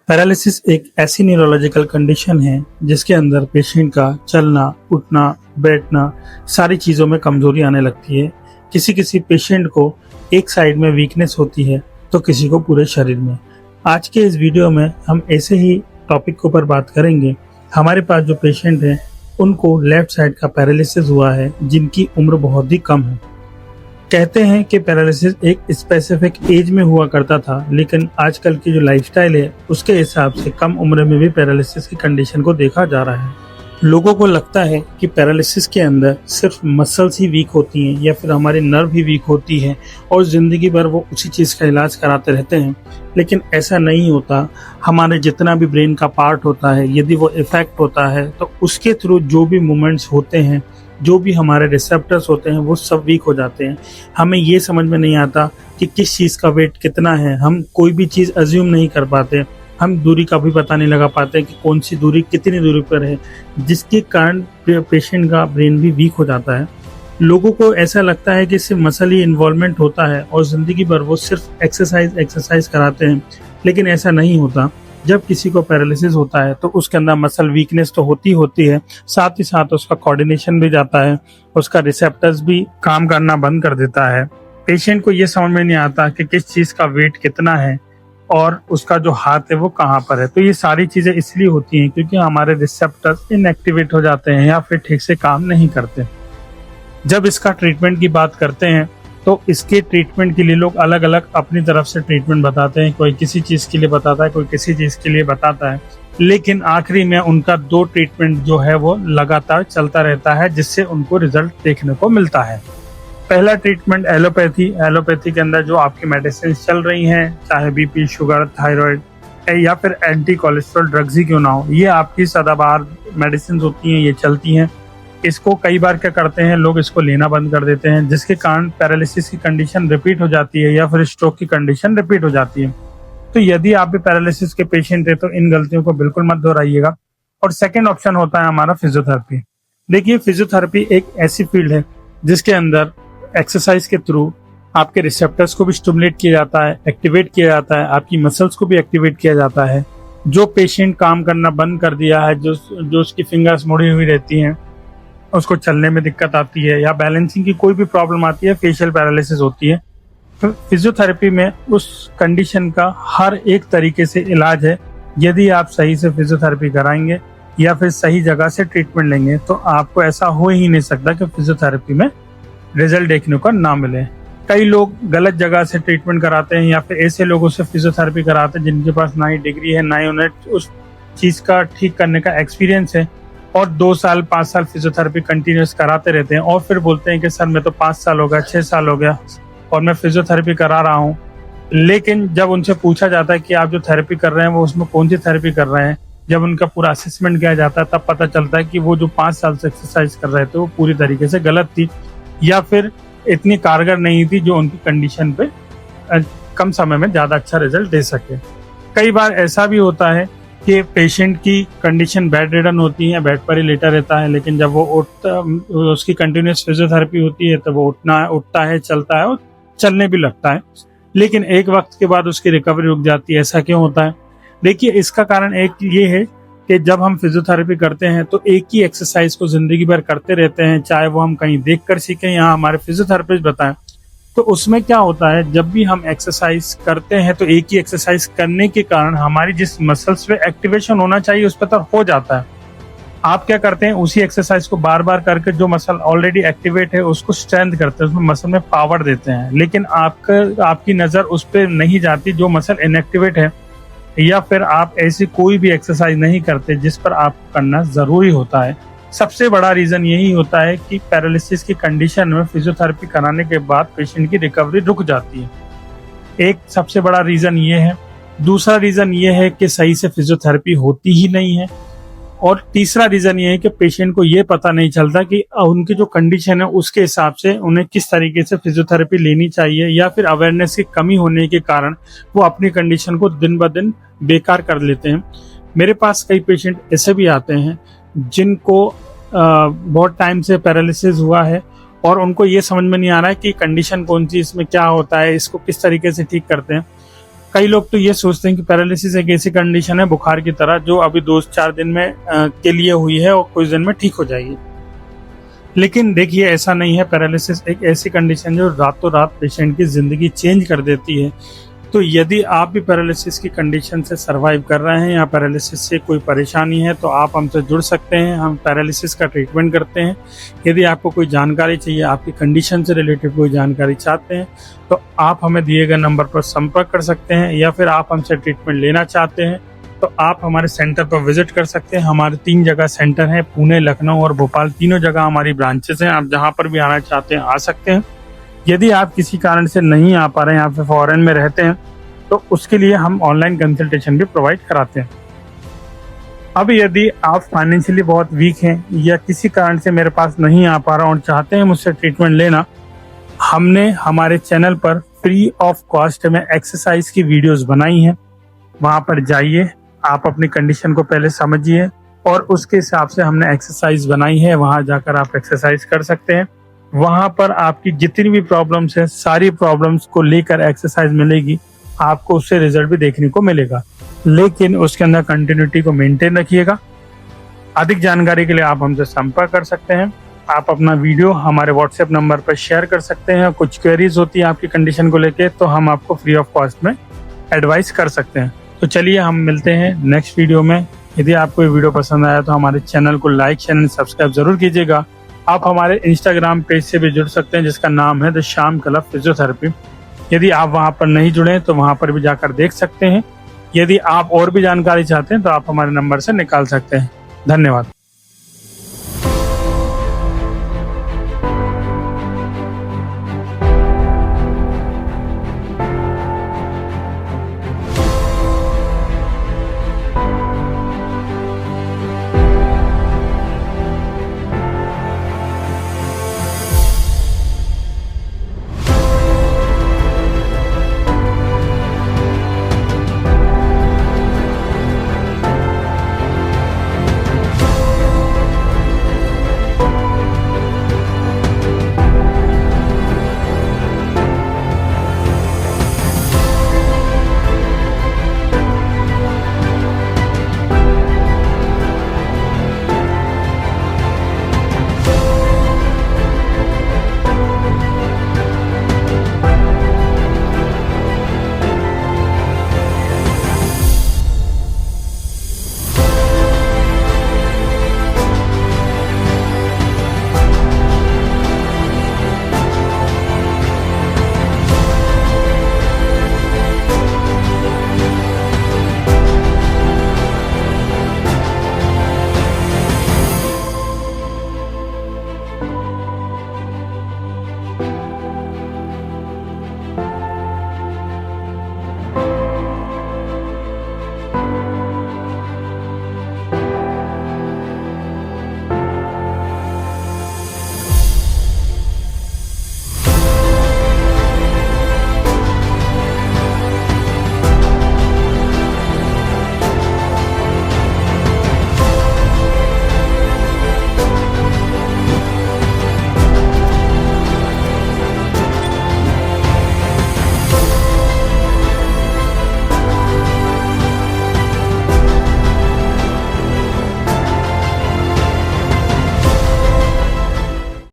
Paralysis एक ऐसी neurological condition है जिसके अंदर पेशेंट का चलना, उठना, बैठना सारी चीज़ों में कमजोरी आने लगती है। किसी किसी पेशेंट को एक साइड में वीकनेस होती है तो किसी को पूरे शरीर में। आज के इस वीडियो में हम ऐसे ही टॉपिक के ऊपर बात करेंगे। हमारे पास जो पेशेंट हैं उनको लेफ्ट साइड का पैरालिसिस हुआ है जिनकी उम्र बहुत ही कम है। कहते हैं कि पैरालिसिस एक स्पेसिफिक एज में हुआ करता था, लेकिन आजकल की जो लाइफस्टाइल है उसके हिसाब से कम उम्र में भी पैरालिसिस की कंडीशन को देखा जा रहा है। लोगों को लगता है कि पैरालिसिस के अंदर सिर्फ मसल्स ही वीक होती हैं या फिर हमारी नर्व ही वीक होती है और ज़िंदगी भर वो उसी चीज़ का इलाज कराते रहते हैं, लेकिन ऐसा नहीं होता। हमारे जितना भी ब्रेन का पार्ट होता है, यदि वो इफेक्ट होता है तो उसके थ्रू जो भी मूवमेंट्स होते हैं, जो भी हमारे रिसेप्टर्स होते हैं, वो सब वीक हो जाते हैं। हमें ये समझ में नहीं आता कि किस चीज़ का वेट कितना है। हम कोई भी चीज़ अज्यूम नहीं कर पाते। हम दूरी का भी पता नहीं लगा पाते कि कौन सी दूरी कितनी दूरी पर है, जिसके कारण पेशेंट का ब्रेन भी वीक हो जाता है। लोगों को ऐसा लगता है कि सिर्फ मसल ही इन्वॉल्वमेंट होता है और ज़िंदगी भर वो सिर्फ एक्सरसाइज कराते हैं, लेकिन ऐसा नहीं होता। जब किसी को पैरालिसिस होता है तो उसके अंदर मसल वीकनेस तो होती है, साथ ही साथ उसका कोऑर्डिनेशन भी जाता है, उसका रिसेप्टर्स भी काम करना बंद कर देता है। पेशेंट को ये समझ में नहीं आता कि किस चीज़ का वेट कितना है और उसका जो हाथ है वो कहाँ पर है। तो ये सारी चीज़ें इसलिए होती हैं क्योंकि हमारे रिसेप्टर्स इनएक्टिवेट हो जाते हैं या फिर ठीक से काम नहीं करते। जब इसका ट्रीटमेंट की बात करते हैं तो इसके ट्रीटमेंट के लिए लोग अलग अलग अपनी तरफ से ट्रीटमेंट बताते हैं। कोई किसी चीज़ के लिए बताता है, कोई किसी चीज़ के लिए बताता है, लेकिन आखिरी में उनका 2 ट्रीटमेंट जो है वो लगातार चलता रहता है, जिससे उनको रिजल्ट देखने को मिलता है। पहला ट्रीटमेंट एलोपैथी के अंदर जो आपकी मेडिसिन चल रही हैं, चाहे बीपी, शुगर, थायराइड या फिर एंटी कोलेस्ट्रॉल ड्रग्स ही क्यों ना हो, ये आपकी सदाबहार मेडिसिन होती हैं, ये चलती हैं। इसको कई बार क्या करते हैं लोग, इसको लेना बंद कर देते हैं, जिसके कारण पैरालिसिस की कंडीशन रिपीट हो जाती है या फिर स्ट्रोक की कंडीशन रिपीट हो जाती है। तो यदि आप भी पैरालिसिस के पेशेंट है तो इन गलतियों को बिल्कुल मत दोहराइएगा। और सेकंड ऑप्शन होता है हमारा फिजियोथेरेपी। देखिए, फिजियोथेरेपी एक ऐसी फील्ड है जिसके अंदर एक्सरसाइज के थ्रू आपके रिसेप्टर्स को भी स्टिमुलेट किया जाता है, एक्टिवेट किया जाता है, आपकी मसल्स को भी एक्टिवेट किया जाता है। जो पेशेंट काम करना बंद कर दिया है, जो उसकी फिंगर्स मुड़ी हुई रहती हैं, उसको चलने में दिक्कत आती है या बैलेंसिंग की कोई भी प्रॉब्लम आती है, फेशियल पैरालिसिस होती है, तो फिजियोथेरेपी में उस कंडीशन का हर एक तरीके से इलाज है। यदि आप सही से फिजियोथेरेपी कराएंगे या फिर सही जगह से ट्रीटमेंट लेंगे तो आपको ऐसा हो ही नहीं सकता कि फिजियोथेरेपी में रिजल्ट देखने को ना मिले। कई लोग गलत जगह से ट्रीटमेंट कराते हैं या फिर ऐसे लोगों से फिजियोथेरेपी कराते हैं जिनके पास ना ही डिग्री है, ना ही उन्हें उस चीज़ का ठीक करने का एक्सपीरियंस है, और 2 साल 5 साल फिजियोथेरेपी कंटिन्यूस कराते रहते हैं और फिर बोलते हैं कि सर मैं तो 5 साल हो गया, 6 साल हो गया और मैं फिजियोथेरेपी करा रहा हूँ। लेकिन जब उनसे पूछा जाता है कि आप जो थेरेपी कर रहे हैं वो उसमें कौन सी थेरेपी कर रहे हैं, जब उनका पूरा असेसमेंट किया जाता है तब पता चलता है कि वो जो 5 साल से एक्सरसाइज कर रहे थे वो पूरी तरीके से गलत थी या फिर इतनी कारगर नहीं थी जो उनकी कंडीशन पे कम समय में ज़्यादा अच्छा रिजल्ट दे सके। कई बार ऐसा भी होता है कि पेशेंट की कंडीशन बेड रिडन होती है, बेड पर ही लेटा रहता है, लेकिन जब वो उसकी कंटिन्यूस फिजियोथेरेपी होती है तो वो उठता है, चलता है और चलने भी लगता है, लेकिन एक वक्त के बाद उसकी रिकवरी रुक जाती है। ऐसा क्यों होता है? देखिए, इसका कारण एक ये है कि जब हम फिजियोथेरेपी करते हैं तो एक ही एक्सरसाइज को जिंदगी भर करते रहते हैं, चाहे वो हम कहीं देख कर सीखें या हमारे फिजियोथेरेपिस्ट बताएं। तो उसमें क्या होता है, जब भी हम एक्सरसाइज करते हैं तो एक ही एक्सरसाइज करने के कारण हमारी जिस मसल्स पे एक्टिवेशन होना चाहिए उस पर हो जाता है। आप क्या करते हैं, उसी एक्सरसाइज को बार बार करके जो मसल ऑलरेडी एक्टिवेट है उसको स्ट्रेंथ करते हैं, उसमें मसल में पावर देते हैं, लेकिन आपकी नज़र उस पर नहीं जाती जो मसल इनएक्टिवेट है, या फिर आप ऐसी कोई भी एक्सरसाइज नहीं करते जिस पर आपको करना ज़रूरी होता है। सबसे बड़ा रीज़न यही होता है कि पैरालिसिस की कंडीशन में फिजियोथेरेपी कराने के बाद पेशेंट की रिकवरी रुक जाती है। एक सबसे बड़ा रीज़न ये है। दूसरा रीज़न ये है कि सही से फिजियोथेरेपी होती ही नहीं है, और तीसरा रीज़न ये है कि पेशेंट को ये पता नहीं चलता कि उनकी जो कंडीशन है उसके हिसाब से उन्हें किस तरीके से फिजियोथेरेपी लेनी चाहिए, या फिर अवेयरनेस की कमी होने के कारण वो अपनी कंडीशन को दिन ब दिन बेकार कर लेते हैं। मेरे पास कई पेशेंट ऐसे भी आते हैं जिनको बहुत टाइम से पैरालिसिस हुआ है और उनको ये समझ में नहीं आ रहा है कि कंडीशन कौन सी, इसमें क्या होता है, इसको किस तरीके से ठीक करते हैं। कई लोग तो ये सोचते हैं कि पैरालिसिस एक ऐसी कंडीशन है बुखार की तरह जो अभी 2-4 दिन में के लिए हुई है और कुछ दिन में ठीक हो जाएगी, लेकिन देखिए ऐसा नहीं है। पैरालिसिस एक ऐसी कंडीशन जो रातों रात पेशेंट की जिंदगी चेंज कर देती है। तो यदि आप भी पैरालिसिस की कंडीशन से सरवाइव कर रहे हैं या पैरालिसिस से कोई परेशानी है तो आप हमसे जुड़ सकते हैं। हम पैरालिसिस का ट्रीटमेंट करते हैं। यदि आपको कोई जानकारी चाहिए, आपकी कंडीशन से रिलेटेड कोई जानकारी चाहते हैं तो आप हमें दिए गए नंबर पर संपर्क कर सकते हैं, या फिर आप हमसे ट्रीटमेंट लेना चाहते हैं तो आप हमारे सेंटर पर विजिट कर सकते हैं। हमारे 3 जगह सेंटर हैं, पुणे, लखनऊ और भोपाल। तीनों जगह हमारी ब्रांचेस हैं। आप जहाँ पर भी आना चाहते हैं आ सकते हैं। यदि आप किसी कारण से नहीं आ पा रहे हैं, यहाँ पे फॉरेन में रहते हैं, तो उसके लिए हम ऑनलाइन कंसल्टेशन भी प्रोवाइड कराते हैं। अब यदि आप फाइनेंशियली बहुत वीक हैं या किसी कारण से मेरे पास नहीं आ पा रहा और चाहते हैं मुझसे ट्रीटमेंट लेना, हमने हमारे चैनल पर फ्री ऑफ कॉस्ट में एक्सरसाइज की वीडियोस बनाई हैं। वहाँ पर जाइए, आप अपनी कंडीशन को पहले समझिए और उसके हिसाब से हमने एक्सरसाइज बनाई है। वहाँ जाकर आप एक्सरसाइज कर सकते हैं। वहाँ पर आपकी जितनी भी प्रॉब्लम्स हैं, सारी प्रॉब्लम्स को लेकर एक्सरसाइज मिलेगी। आपको उससे रिजल्ट भी देखने को मिलेगा, लेकिन उसके अंदर कंटिन्यूटी को मेंटेन रखिएगा। अधिक जानकारी के लिए आप हमसे संपर्क कर सकते हैं। आप अपना वीडियो हमारे व्हाट्सएप नंबर पर शेयर कर सकते हैं। कुछ क्वेरीज होती है आपकी कंडीशन को लेके तो हम आपको फ्री ऑफ कॉस्ट में एडवाइस कर सकते हैं। तो चलिए हम मिलते हैं नेक्स्ट वीडियो में। यदि आपको ये वीडियो पसंद आया तो हमारे चैनल को लाइक, शेयर एंड सब्सक्राइब जरूर कीजिएगा। आप हमारे इंस्टाग्राम पेज से भी जुड़ सकते हैं जिसका नाम है द श्याम क्लब फिजियोथेरेपी। यदि आप वहां पर नहीं जुड़े तो वहां पर भी जाकर देख सकते हैं। यदि आप और भी जानकारी चाहते हैं तो आप हमारे नंबर से निकाल सकते हैं। धन्यवाद।